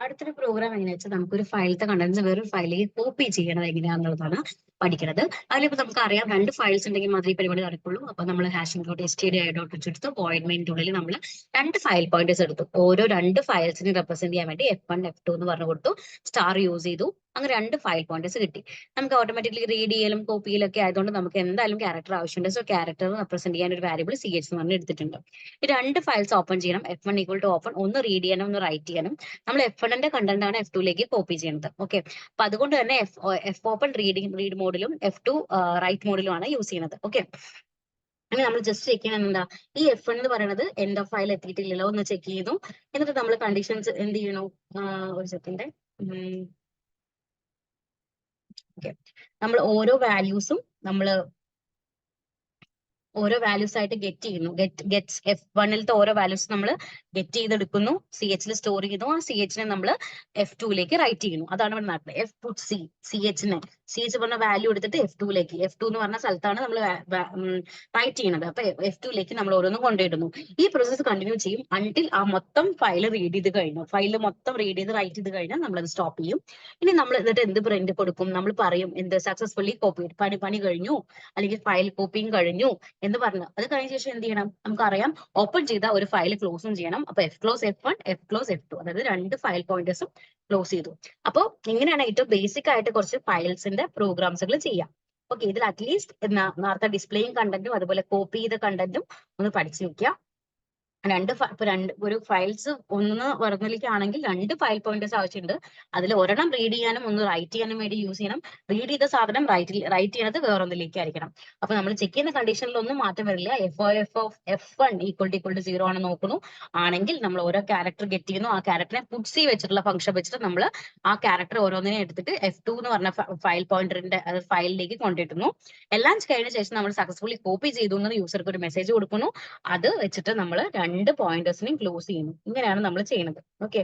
അടുത്തൊരു പ്രോഗ്രാം എങ്ങനെയാ വെച്ചാൽ നമുക്കൊരു ഫയലത്തെ കണ്ടന്റ്സ് വേറൊരു ഫയലിലേക്ക് കോപ്പി ചെയ്യണത് എങ്ങനെയാണെന്നുള്ളതാണ് പഠിക്കുന്നത്. അതിലിപ്പോൾ നമുക്കറിയാം 2 ഫയൽസ് ഉണ്ടെങ്കിൽ മാത്രമേ ഈ പരിപാടി നടക്കുള്ളൂ. അപ്പൊ നമ്മൾ ഹാഷിംഗ് ഡോട്ട് stdio ഡോട്ട് എടുത്ത് void മെയിനിനുള്ളിൽ നമ്മൾ 2 ഫയൽ പോയിന്റേഴ്സ് എടുത്തു. ഓരോ 2 ഫയൽസിനെ റെപ്രസെന്റ് ചെയ്യാൻ വേണ്ടി F1 F2 എന്ന് പറഞ്ഞു കൊടുത്തു. സ്റ്റാർ യൂസ് ചെയ്തു. അങ്ങനെ 2 ഫയൽ പോയിന്റേഴ്സ് കിട്ടി. നമുക്ക് ഓട്ടോമാറ്റിക്കലി റീഡ് ചെയ്യലും കോപ്പി ചെയ്യലൊക്കെ ആയതുകൊണ്ട് നമുക്ക് എന്തായാലും ക്യാരക്ടർ ആവശ്യമുണ്ട്. സോ ക്യാരക്ടർ റെപ്രസെന്റ് ചെയ്യാൻ ഒരു വാരിയബിൾ CH എന്ന് പറഞ്ഞ് എടുത്തിട്ടുണ്ട്. ഈ 2 ഫയൽസ് ഓപ്പൺ ചെയ്യണം. F1 ഈക്വൽ ടു ഓപ്പൺ, ഒന്ന് റീഡ് ചെയ്യണം, ഒന്ന് റൈറ്റ് ചെയ്യണം. നമ്മൾ F1 കണ്ടന്റ് ആണ് F2 ലേക്ക് കോപ്പി ചെയ്യുന്നത്. ഓക്കെ, അപ്പൊ അതുകൊണ്ട് തന്നെ എഫ് ഓപ്പൺ റീഡ് മോഡിലും F2 റൈറ്റ് മോഡിലുമാണ് യൂസ് ചെയ്യുന്നത്. ഓക്കെ, അങ്ങനെ നമ്മൾ ജസ്റ്റ് ചെക്ക് ചെയ്യണം എന്താ, ഈ F1 എന്ന് പറയുന്നത് എൻഡ് ഓഫ് ഫയൽ എത്തിയിട്ടില്ലല്ലോ എന്ന് ചെക്ക് ചെയ്തു. എന്നിട്ട് നമ്മൾ കണ്ടീഷൻസ് എന്ത് ചെയ്യണു, ഒരു സെക്കൻഡ്. ഓക്കെ, നമ്മൾ ഓരോ വാല്യൂസും ആയിട്ട് ഗെറ്റ് ചെയ്യുന്നു. ഗെറ്റ്സ് F1 ഓരോ വാല്യൂസ് നമ്മൾ ഗെറ്റ് ചെയ്തെടുക്കുന്നു, CH സ്റ്റോർ ചെയ്യുന്നു. ആ CH നമ്മൾ F2 റൈറ്റ് ചെയ്യുന്നു. അതാണ് ഇവിടെ നടക്കുന്നത്. F പുട്ട് CH പറഞ്ഞ വാല്യൂ എടുത്തിട്ട് F2 എന്ന് പറഞ്ഞ സ്ഥലത്താണ് നമ്മൾ റൈറ്റ് ചെയ്യുന്നത്. അപ്പൊ F2 നമ്മൾ ഓരോന്നും കൊണ്ടിടുന്നു. ഈ പ്രോസസ്സ് കണ്ടിന്യൂ ചെയ്യും അൺടിൽ ആ മൊത്തം ഫയൽ റീഡ് ചെയ്ത് കഴിഞ്ഞു. ഫയൽ മൊത്തം റീഡ് ചെയ്ത് റൈറ്റ് ചെയ്ത് കഴിഞ്ഞാൽ നമ്മൾ അത് സ്റ്റോപ്പ് ചെയ്യും. ഇനി നമ്മൾ എന്നിട്ട് എന്ത് പ്രിന്റ് കൊടുക്കും, നമ്മൾ പറയും എന്ത് സക്സസ്ഫുള്ളി കോപ്പി, പണി കഴിഞ്ഞു, അല്ലെങ്കിൽ ഫയൽ കോപ്പിയും കഴിഞ്ഞു എന്ന് പറഞ്ഞു. അത് കഴിഞ്ഞ ശേഷം എന്ത് ചെയ്യണം, നമുക്കറിയാം ഓപ്പൺ ചെയ്ത ഒരു ഫയൽ ക്ലോസും ചെയ്യണം. അപ്പൊ F close F1, F close F2, അതായത് 2 ഫയൽ പോയിന്റേഴ്സും ക്ലോസ് ചെയ്തു. അപ്പോൾ ഇങ്ങനെയാണ് ഏറ്റവും ബേസിക് ആയിട്ട് കുറച്ച് ഫയൽസിന്റെ പ്രോഗ്രാംസുകൾ ചെയ്യാം. ഓക്കെ, ഇതിൽ അറ്റ്ലീസ്റ്റ് നേരത്തെ ഡിസ്പ്ലേയും കണ്ടന്റും അതുപോലെ കോപ്പി ചെയ്ത കണ്ടന്റും ഒന്ന് പഠിച്ചു വെക്കുക. ഒരു ഫയൽസ് ഒന്ന് വരുന്നതിലേക്കാണെങ്കിൽ 2 ഫയൽ പോയിന്റേഴ്സ് ആവശ്യമുണ്ട്. അതിൽ ഒരെണ്ണം റീഡ് ചെയ്യാനും ഒന്ന് റൈറ്റ് ചെയ്യാനും വേണ്ടി യൂസ് ചെയ്യണം. റീഡ് ചെയ്ത സാധനം റൈറ്റ് ചെയ്യണത് വേറൊന്നിലേക്കായിരിക്കണം. അപ്പൊ നമ്മൾ ചെക്ക് ചെയ്യുന്ന കണ്ടീഷനിൽ ഒന്നും മാറ്റം വരില്ല. F1 ഈക്വൽ ടു 0 ആണ് നോക്കുന്നു. ആണെങ്കിൽ നമ്മൾ ഓരോ ക്യാരക്ടർ ഗെറ്റ് ചെയ്യുന്നു. ആ ക്യാരക്ടറിനെ പുട്സി വെച്ചിട്ടുള്ള ഫംഗ്ഷൻ വെച്ചിട്ട് നമ്മൾ ആ ക്യാരക്ടർ ഓരോന്നിനെ എടുത്തിട്ട് F2 എന്ന് പറഞ്ഞ ഫയൽ പോയിന്ററിന്റെ ഫയലിലേക്ക് കൊണ്ടിട്ടുന്നു. എല്ലാം കഴിഞ്ഞ ശേഷം നമ്മൾ സക്സസ്ഫുള്ളി കോപ്പി ചെയ്തു എന്ന് യൂസർക്ക് ഒരു മെസ്സേജ് കൊടുക്കുന്നു. അത് വെച്ചിട്ട് നമ്മൾ 2 പോയിന്റേഴ്സിനെയും ക്ലോസ് ചെയ്യുന്നു. ഇങ്ങനെയാണ് നമ്മൾ ചെയ്യുന്നത്. ഓക്കെ,